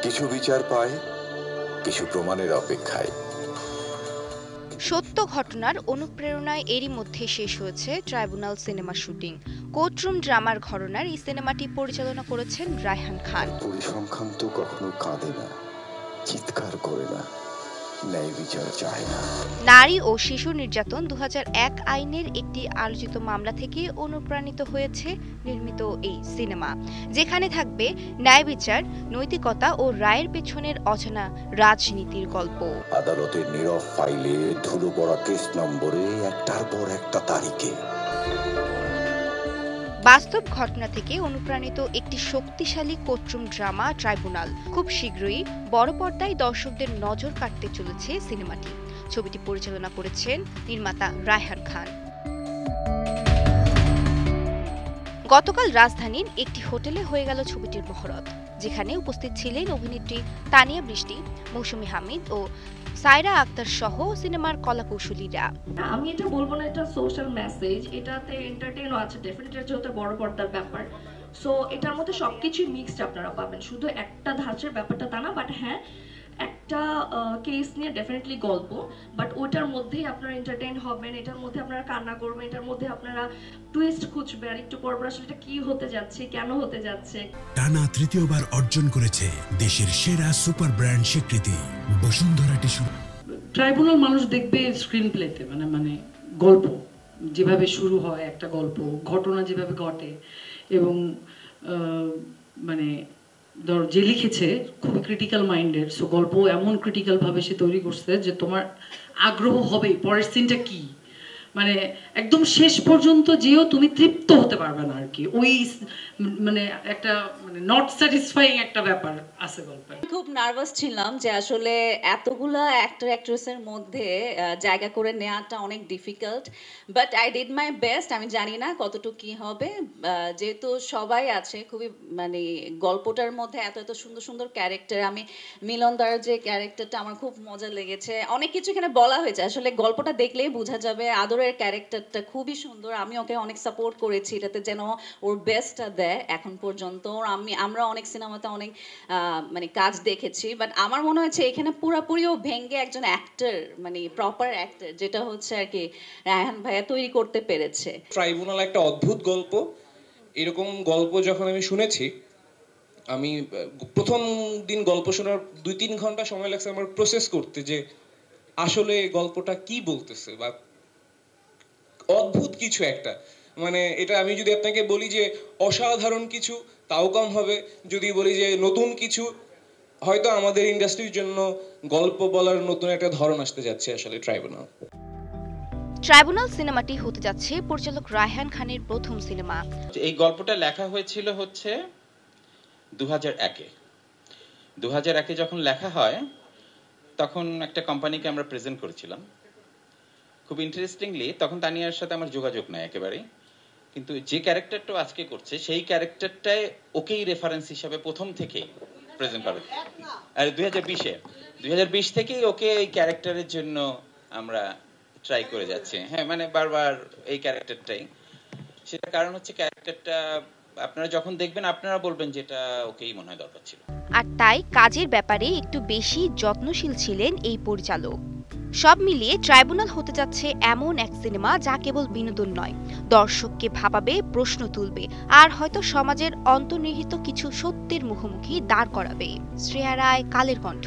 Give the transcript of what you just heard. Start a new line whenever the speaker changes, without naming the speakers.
কিছু বিচার পায়, কিছু প্রমাণের অপেক্ষায়।
সত্য ঘটনার অনুপ্রেরণায় এরই মধ্যে শেষ হয়েছে ট্রাইব্যুনাল সিনেমা শুটিং। কোর্টরুম ড্রামার ঘরানার এই সিনেমাটি পরিচালনা করেছেন রায়হান খান।
পরিসংখ্যান তো কখনো কাঁদে না, চিৎকার করে না, ন্যায় বিচার চায় না।
নারী ও শিশু নির্যাতন 2001 আইনের একটি আলোচিত মামলা থেকে অনুপ্রাণিত হয়েছে নির্মিত এই সিনেমা, যেখানে থাকবে ন্যায় বিচার, নৈতিকতা ও রায়ের পেছনের অজানা রাজনীতির গল্প।
আদালতের নীরব ফাইলে ধুলো পড়া কেস নম্বরে একটার পর একটা তারিখে
বাস্তব ঘটনা থেকে অনুপ্রাণিত একটি শক্তিশালী কোর্টরুম ড্রামা ট্রাইব্যুনাল। খুব শীঘ্রই বড় পর্দায় দর্শকদের নজর কাটতে চলেছে সিনেমাটি। ছবিটি পরিচালনা করেছেন নির্মাতা রায়হান খান। গতকাল রাজধানীর একটি হোটেলে হয়ে গেল ছবিটির মহরত, যেখানে উপস্থিত ছিলেন অভিনেত্রী তানিয়া বৃষ্টি, মৌসুমী হামিদ ও সায়রা আক্তার সহ সিনেমার কলাকৌশলীরা।
আমি এটা বলবো না এটা সোশ্যাল মেসেজ, এটাতে এন্টারটেইনও আছে ডেফিনেটলি, এটা যেহেতু বড় পর্দার ব্যাপার। সো এটার মধ্যে সবকিছু মিক্সড আপনারা পাবেন, শুধু একটা ধাঁচের ব্যাপারটা তা না। বাট হ্যাঁ, একটা কেস নিয়ে ডেফিনেটলি গল্প, বাট ওটার মধ্যেই আপনারা এন্টারটেইন হবেন, এটার মধ্যে আপনারা কান্না করবেন, এটার মধ্যে আপনারা টুইস্ট খুঁজবেন আর একটু পর আসলে এটা কি হতে যাচ্ছে, কেন হতে যাচ্ছে।
টানা তৃতীয়বার অর্জন করেছে দেশের সেরা সুপার ব্র্যান্ড স্বীকৃতি বসুন্ধরা টিস্যু।
ট্রাইব্যুনাল মানুষ দেখবে স্ক্রিন প্লেতে, মানে গল্প যেভাবে শুরু হয়, একটা গল্প ঘটনা যেভাবে ঘটে, এবং মানে ধর যে লিখেছে খুবই ক্রিটিক্যাল মাইন্ডেড, সো গল্প এমন ক্রিটিক্যাল ভাবে সে তৈরি করছে যে তোমার আগ্রহ হবেই পরের সিনটা কি, মানে একদম শেষ পর্যন্ত যেও তুমি তৃপ্ত হতে পারবে না আর কি। ওই মানে একটা মানে নট স্যাটিসফাইং একটা ব্যাপার আছে গল্পে।
খুব নার্ভাস ছিলাম যে আসলে এতগুলা অ্যাক্টর অ্যাক্ট্রেসের মধ্যে জায়গা করে নেওয়াটা অনেক difficult, but I did my best. আমি জানি না কতটুকু কি হবে, যেহেতু সবাই আছে খুবই মানে গল্পটার মধ্যে এত এত সুন্দর সুন্দর ক্যারেক্টার। আমি মিলনদার যে ক্যারেক্টারটা আমার খুব মজা লেগেছে, অনেক কিছু এখানে বলা হয়েছে, আসলে গল্পটা দেখলেই বোঝা যাবে। আদরের ক্যারেক্টারটা খুবই সুন্দর, আমি ওকে অনেক সাপোর্ট করেছি এটাতে যেন ওর বেস্টটা দেয় এখন পর্যন্ত। আমরা অনেক সিনেমাতে অনেক মানে কাজ দেখেছি, বাট আমার মনে হচ্ছে এখানে পুরোপুরিও ভেঙ্গে একজন অ্যাক্টর, মানে প্রপার অ্যাক্টর যেটা হচ্ছে আর কি রায়হান ভাইয়া তৈরি করতে পেরেছে।
ট্রাইব্যুনাল একটা অদ্ভুত গল্প। এরকম গল্প যখন আমি শুনেছি, আমি প্রথম দিন গল্প শোনার 2-3 ঘন্টা সময় লাগছে আমার প্রসেস করতে যে আসলে গল্পটা কি বলতেছে, বা অদ্ভুত কিছু একটা। মানে এটা আমি যদি আপনাকে বলি যে অসাধারণ কিছু তাও কম হবে, যদি বলি যে নতুন কিছু, হয়তো আমাদের ইন্ডাস্ট্রির জন্য গল্প বলার নতুন একটা ধরন আসতে যাচ্ছে আসলে ট্রাইব্যুনাল।
ট্রাইব্যুনাল সিনেমাটি হতে যাচ্ছে পরিচালক রায়হান খানের প্রথম সিনেমা।
এই গল্পটা লেখা হয়েছিল হচ্ছে 2001-এ। 2001-এ যখন লেখা হয় তখন একটা কোম্পানিকে আমরা প্রেজেন্ট করেছিলাম। খুব ইন্টারেস্টিংলি তখন তানিয়ার সাথে আমার যোগাযোগ নাই একেবারেই, কিন্তু যে ক্যারেক্টারটা আজকে করছে সেই ক্যারেক্টারটাই ওকেই রেফারেন্স হিসাবে প্রথম থেকেই প্রেজেন্ট করে। আর 2020 থেকেই ওকে এই ক্যারেক্টারের জন্য আমরা ট্রাই করে যাচ্ছি। হ্যাঁ, মানে বারবার এই ক্যারেক্টারটাই। সেটা কারণ হচ্ছে ক্যারেক্টারটা আপনারা যখন দেখবেন আপনারা বলবেন যে এটা ওকেই মনে হয় দরকার ছিল।
আর তাই কাজের ব্যাপারে একটু বেশি যত্নশীল ছিলেন এই পরিচালক। সব মিলিয়ে ট্রাইব্যুনাল হতে যাচ্ছে এমন এক সিনেমা যা কেবল বিনোদন নয়, দর্শককে ভাবাবে, প্রশ্ন তুলবে আর হয়তো সমাজের অন্তর্নিহিত কিছু সত্যের মুখোমুখি দাঁড় করাবে। শ্রেয়া রায়, কালের কণ্ঠ।